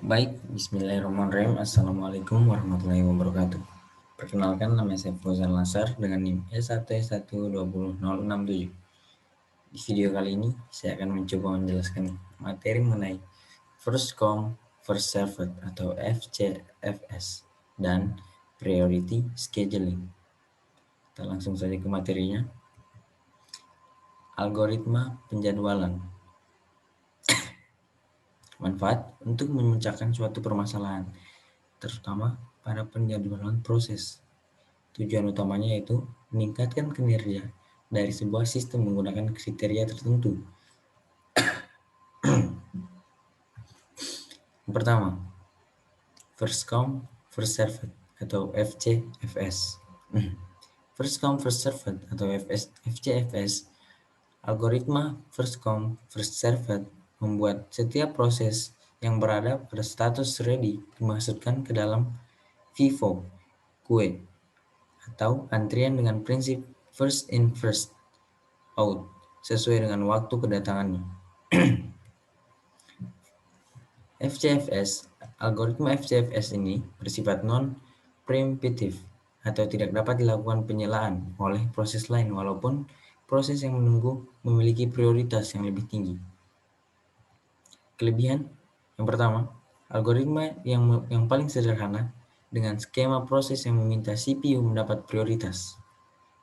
Baik, bismillahirrahmanirrahim. Assalamualaikum warahmatullahi wabarakatuh. Perkenalkan, nama saya Fauzan Lasar dengan NIM S1S120067. Di video kali ini, saya akan mencoba menjelaskan materi mengenai First Come, First Served atau FCFS dan Priority Scheduling. Kita langsung saja ke materinya. Algoritma penjadwalan. Manfaat untuk memecahkan suatu permasalahan, terutama pada penjadwalan proses. Tujuan utamanya yaitu meningkatkan kinerja dari sebuah sistem menggunakan kriteria tertentu. Yang pertama, First Come, First Served atau FCFS. First Come, First Served atau FCFS, algoritma First Come, First Served membuat setiap proses yang berada pada status ready dimasukkan ke dalam FIFO, queue, atau antrian dengan prinsip first in first out sesuai dengan waktu kedatangannya. FCFS, algoritma FCFS ini bersifat non-preemptive atau tidak dapat dilakukan penyelaan oleh proses lain walaupun proses yang menunggu memiliki prioritas yang lebih tinggi. Kelebihan yang pertama, algoritma yang paling sederhana dengan skema proses yang meminta CPU mendapat prioritas.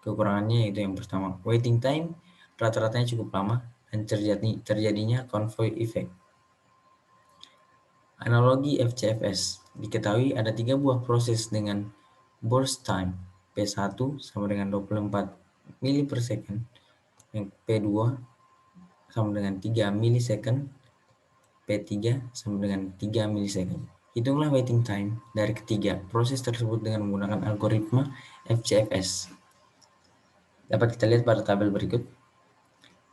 Kekurangannya yaitu yang pertama, waiting time rata-ratanya cukup lama dan terjadinya convoy effect. Analogi FCFS, diketahui ada 3 buah proses dengan burst time P1 sama dengan 24 mili per second, yang P2 sama dengan 3 milisecond, P3 sama dengan 3 milisecond. Hitunglah waiting time dari ketiga proses tersebut dengan menggunakan algoritma FCFS. Dapat kita lihat pada tabel berikut.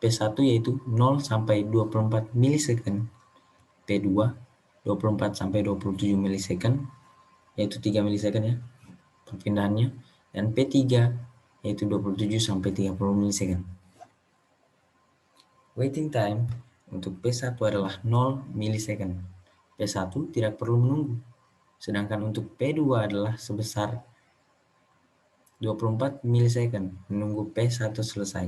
P1 yaitu 0 sampai 24 milisecond, P2 24 sampai 27 milisecond, yaitu 3 milisecond ya perpindahannya, dan P3 yaitu 27 sampai 30 milisecond. Waiting time untuk P1 adalah 0 milisecond. P1 tidak perlu menunggu. Sedangkan untuk P2 adalah sebesar 24 milisecond menunggu P1 selesai.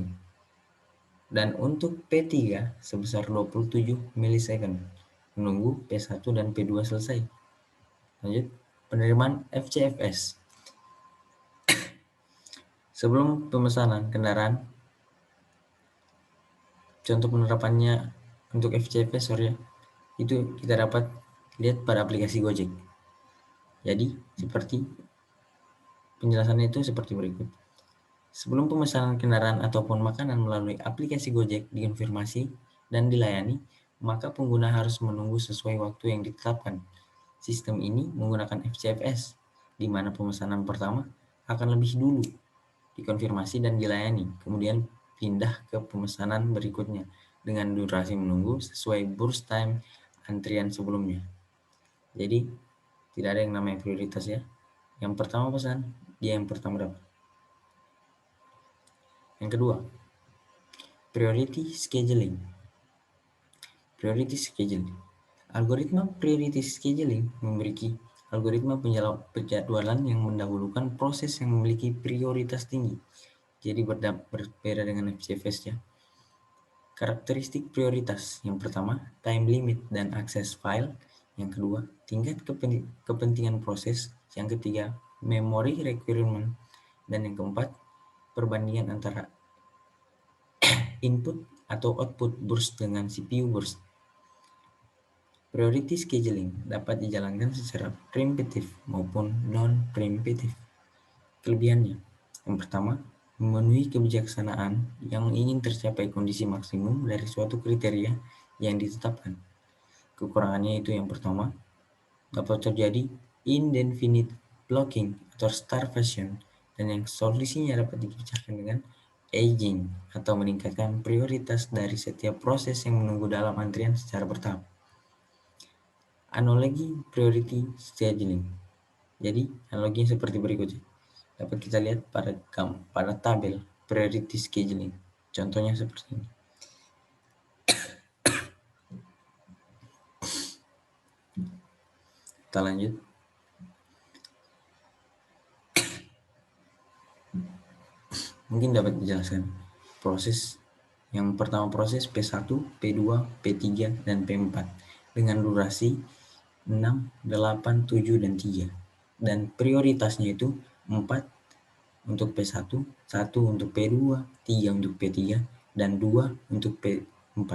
Dan untuk P3 sebesar 27 milisecond menunggu P1 dan P2 selesai. Lanjut, penerimaan FCFS. Sebelum pemesanan kendaraan, contoh penerapannya untuk FCFS itu kita dapat lihat pada aplikasi Gojek. Jadi, seperti penjelasannya itu seperti berikut. Sebelum pemesanan kendaraan ataupun makanan melalui aplikasi Gojek dikonfirmasi dan dilayani, maka pengguna harus menunggu sesuai waktu yang ditetapkan. Sistem ini menggunakan FCFS, di mana pemesanan pertama akan lebih dulu dikonfirmasi dan dilayani, kemudian pindah ke pemesanan berikutnya dengan durasi menunggu sesuai burst time antrian sebelumnya. Jadi, tidak ada yang namanya prioritas ya. Yang pertama pesan, dia yang pertama dapat. Yang kedua, priority scheduling. Priority scheduling. Algoritma priority scheduling memiliki algoritma penjadwalan yang mendahulukan proses yang memiliki prioritas tinggi. Jadi berbeda dengan FCFS ya. Karakteristik prioritas. Yang pertama, time limit dan akses file. Yang kedua, tingkat kepentingan proses. Yang ketiga, memory requirement. Dan yang keempat, perbandingan antara input atau output burst dengan CPU burst. Priority scheduling dapat dijalankan secara preemptive maupun non-preemptive. Kelebihannya, yang pertama, memenuhi kebijaksanaan yang ingin tercapai kondisi maksimum dari suatu kriteria yang ditetapkan. Kekurangannya itu yang pertama, dapat terjadi indefinite blocking atau starvation, dan yang solusinya dapat dipecahkan dengan aging atau meningkatkan prioritas dari setiap proses yang menunggu dalam antrian secara bertahap. Analogi priority scheduling. Jadi, analoginya seperti berikut. Dapat kita lihat pada tabel priority scheduling. Contohnya seperti ini. Kita lanjut. Mungkin dapat dijelaskan proses yang pertama, proses P1, P2, P3, dan P4 dengan durasi 6, 8, 7, dan 3. Dan prioritasnya itu 4 untuk P1, 1 untuk P2, 3 untuk P3, dan 2 untuk P4.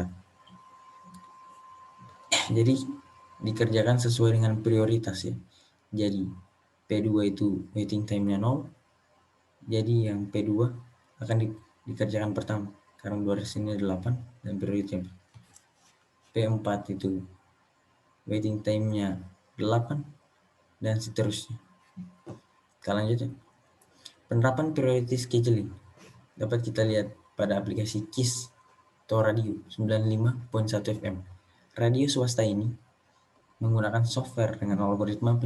Jadi dikerjakan sesuai dengan prioritas ya. Jadi P2 itu waiting time-nya 0. Jadi yang P2 akan dikerjakan pertama karena durasinya 8 dan prioritasnya. P4 itu waiting time-nya 8 dan seterusnya. Kita lanjut ya. Penerapan priority scheduling dapat kita lihat pada aplikasi KISS atau radio 95.1 FM. Radio swasta ini menggunakan software dengan algoritma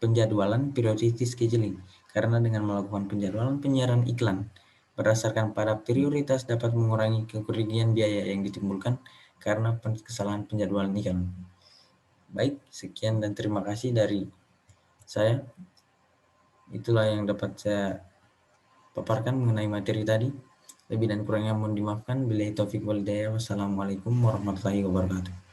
penjadwalan priority scheduling, karena dengan melakukan penjadwalan penyiaran iklan berdasarkan pada prioritas dapat mengurangi kerugian biaya yang ditimbulkan karena kesalahan penjadwalan iklan. Baik, sekian dan terima kasih dari saya. Itulah yang dapat saya paparkan mengenai materi tadi. Lebih dan kurangnya mohon dimaafkan. Billahi taufik wal hidayah. Wassalamualaikum warahmatullahi wabarakatuh.